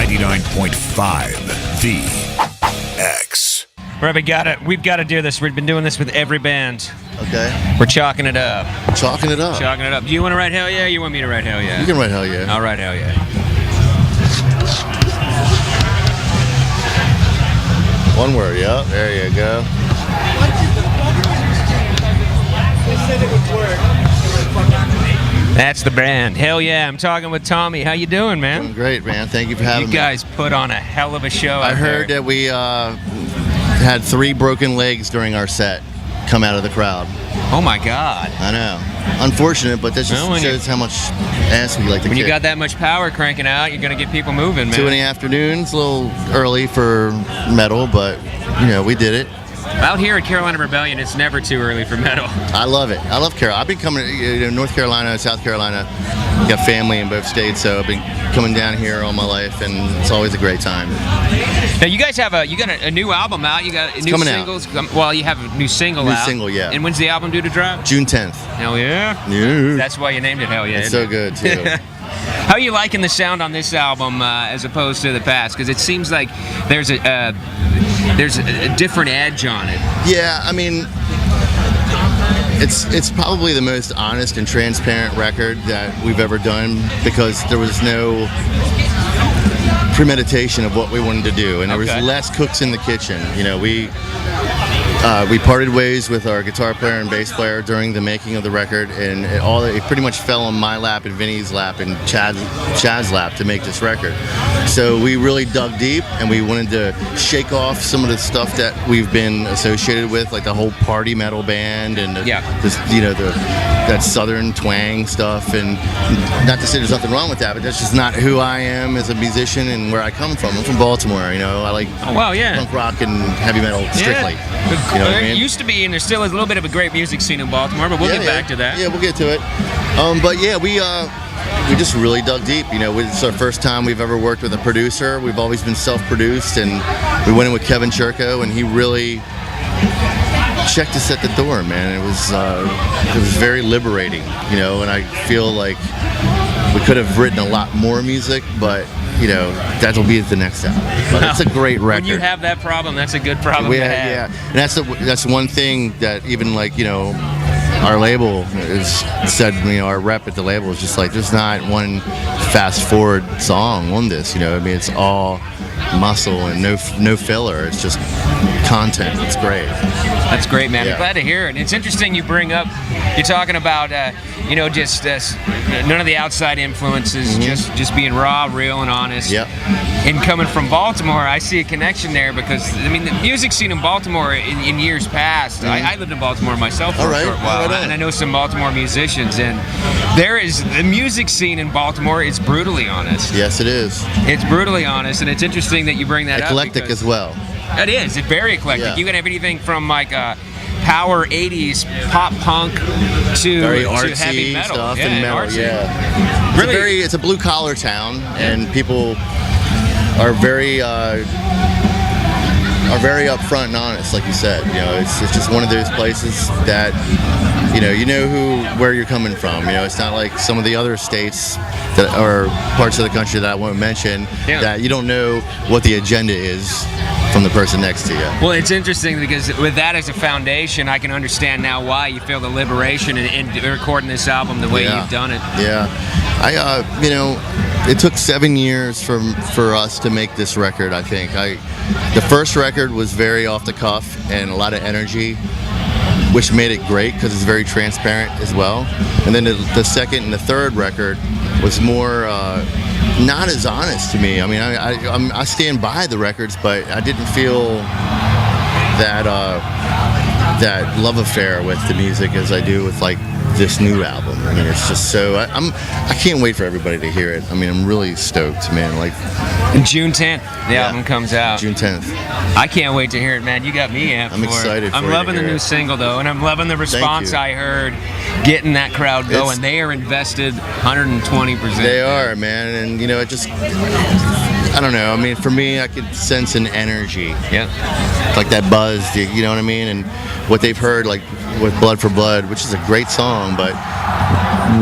99.5 The X. We've got to do this. We've been doing this with every band. Okay. We're chalking it up. Chalking it up. Chalking it up. Do you want to write Hellyeah? Or you want me to write Hellyeah? You can write Hellyeah. I'll write Hellyeah. One word, yep. There you go. That's the brand. Hellyeah. I'm talking with Tommy. How you doing, man? Doing great, man. Thank you for having me. You guys put on a hell of a show. I heard that we had 3 broken legs during our set come out of the crowd. Oh my God. I know. Unfortunate, but that just shows how much ass we like to kick. When you got that much power cranking out, you're going to get people moving, man. 2 in the afternoon. It's a little early for metal, but, you know, we did it. Out here at Carolina Rebellion, it's never too early for metal. I love it. I love Carolina. I've been coming to North Carolina, South Carolina. Got family in both states, so I've been coming down here all my life, and it's always a great time. Now you guys have a new album out. You got new singles. Well, you have a new single out. New single, yeah. And when's the album due to drop? June 10th. Hell yeah. Yeah. That's why you named it Hellyeah. It's so good too. How are you liking the sound on this album as opposed to the past? Because it seems like there's a different edge on it. Yeah, I mean, it's probably the most honest and transparent record that we've ever done, because there was no premeditation of what we wanted to do, and there was less cooks in the kitchen. You know, we parted ways with our guitar player and bass player during the making of the record, and it pretty much fell on my lap and Vinny's lap and Chad's lap to make this record. So we really dug deep, and we wanted to shake off some of the stuff that we've been associated with, like the whole party metal band and that southern twang stuff. And not to say there's nothing wrong with that, but that's just not who I am as a musician and where I come from. I'm from Baltimore, you know. I like punk rock and heavy metal strictly. Yeah. You know what I mean? There used to be, and there still is, a little bit of a great music scene in Baltimore, but we'll get back to that. Yeah, we'll get to it. But yeah, we just really dug deep. You know, it's our first time we've ever worked with a producer. We've always been self-produced, and we went in with Kevin Churko, and he really checked us at the door, man. It was very liberating, you know, and I feel like we could have written a lot more music, but you know, that'll be the next album. But it's a great record. When you have that problem, that's a good problem to have. Yeah, and that's one thing that even, like, you know, our label is said, you know, our rep at the label is just like, there's not one fast forward song on this, you know. I mean, it's all muscle and no filler. It's just content. It's great. That's great, man. Yeah. I'm glad to hear it. It's interesting you bring up, you're talking about, you know, just none of the outside influences, just being raw, real, and honest. Yep. And coming from Baltimore, I see a connection there, because, I mean, the music scene in Baltimore in years past, I lived in Baltimore myself for a short while, and I know some Baltimore musicians, and the music scene in Baltimore is brutally honest. Yes, it is. It's brutally honest, and it's interesting that you bring that Eclectic up. as well. It is. It's very eclectic. Yeah. You can have anything from like power 80s pop punk to Very artsy heavy metal. stuff and metal. Artsy. Yeah. Really, it's a blue collar town, and people are very upfront and honest, like you said. You know, it's just one of those places that you know where you're coming from. You know, it's not like some of the other states that or parts of the country that I won't mention that you don't know what the agenda is from the person next to you. Well, it's interesting because with that as a foundation, I can understand now why you feel the liberation in recording this album the way you've done it. Yeah, you know, it took 7 years for us to make this record. I think the first record was very off the cuff and a lot of energy, which made it great because it's very transparent as well. And then the second and the third record was more not as honest to me. I mean, I stand by the records, but I didn't feel that love affair with the music as I do with like this new album. I mean, it's just so I can't wait for everybody to hear it. I mean, I'm really stoked, man. Like, June 10th, the album comes out. June 10th. I can't wait to hear it, man. You got me amped I'm excited for I'm you to loving the hear new it. single, though, and I'm loving the response I heard, getting that crowd going. They are invested 120%. They are, man, and you know, it just, I don't know. I mean, for me, I could sense an energy. Yeah. Like that buzz, you know what I mean? And what they've heard, like with Blood for Blood, which is a great song, but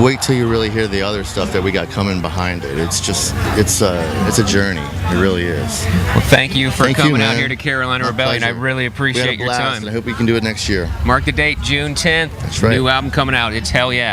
wait till you really hear the other stuff that we got coming behind it. It's just, it's a journey. It really is. Well, thank you for coming out man. here to Carolina Rebellion. Pleasure. I really appreciate we had a your blast, time. and I hope we can do it next year. Mark the date, June 10th. That's right. New album coming out. It's Hellyeah.